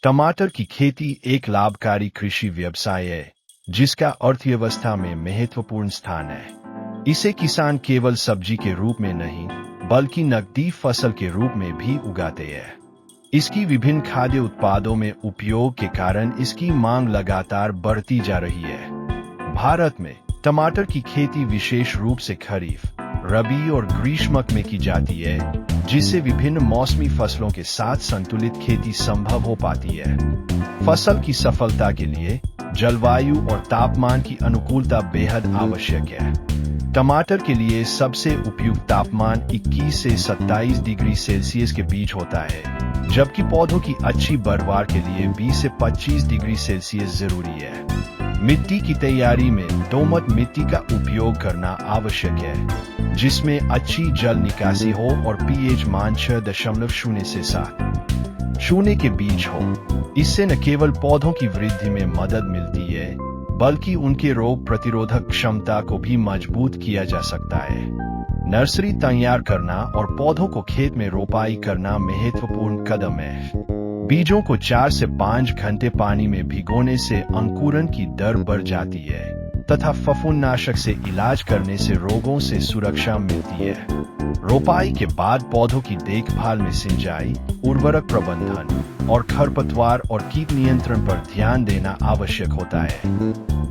टमाटर की खेती एक लाभकारी कृषि व्यवसाय है जिसका अर्थव्यवस्था में महत्वपूर्ण स्थान है। इसे किसान केवल सब्जी के रूप में नहीं बल्कि नकदी फसल के रूप में भी उगाते हैं। इसकी विभिन्न खाद्य उत्पादों में उपयोग के कारण इसकी मांग लगातार बढ़ती जा रही है। भारत में टमाटर की खेती विशेष रूप से खरीफ, रबी और ग्रीष्मक में की जाती है, जिससे विभिन्न मौसमी फसलों के साथ संतुलित खेती संभव हो पाती है। फसल की सफलता के लिए जलवायु और तापमान की अनुकूलता बेहद आवश्यक है। टमाटर के लिए सबसे उपयुक्त तापमान 21 से 27 डिग्री सेल्सियस के बीच होता है, जबकि पौधों की अच्छी पैदावार के लिए 20 से 25 डिग्री सेल्सियस जरूरी है। मिट्टी की तैयारी में दोमट मिट्टी का उपयोग करना आवश्यक है, जिसमें अच्छी जल निकासी हो और पीएच मान 6.0 से 7.0 के बीच हो। इससे न केवल पौधों की वृद्धि में मदद मिलती है, बल्कि उनके रोग प्रतिरोधक क्षमता को भी मजबूत किया जा सकता है। नर्सरी तैयार करना और पौधों को खेत में रोपाई करना महत्वपूर्ण कदम है। बीजों को 4 से 5 घंटे पानी में भिगोने से अंकुरण की दर बढ़ जाती है तथा फफूंदनाशक से इलाज करने से रोगों से सुरक्षा मिलती है। रोपाई के बाद पौधों की देखभाल में सिंचाई, उर्वरक प्रबंधन और खरपतवार और कीट नियंत्रण पर ध्यान देना आवश्यक होता है।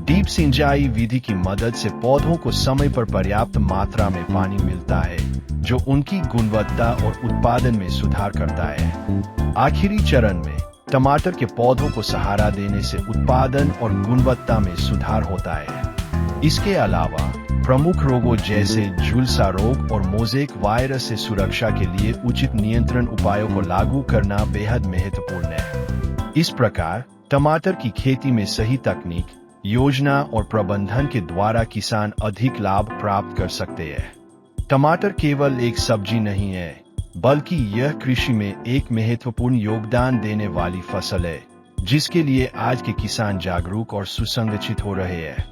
डीप सिंचाई विधि की मदद से पौधों को समय पर पर्याप्त मात्रा में पानी मिलता है, जो उनकी गुणवत्ता और उत्पादन में सुधार करता है। आखिरी चरण में टमाटर के पौधों को सहारा देने से उत्पादन और गुणवत्ता में सुधार होता है। इसके अलावा प्रमुख रोगों जैसे झुलसा रोग और मोज़ेक वायरस से सुरक्षा के लिए उचित नियंत्रण उपायों को लागू करना बेहद महत्वपूर्ण है। इस प्रकार टमाटर की खेती में सही तकनीक, योजना और प्रबंधन के द्वारा किसान अधिक लाभ प्राप्त कर सकते हैं। टमाटर केवल एक सब्जी नहीं है, बल्कि यह कृषि में एक महत्वपूर्ण योगदान देने वाली फसल है, जिसके लिए आज के किसान जागरूक और सुसंगठित हो रहे हैं।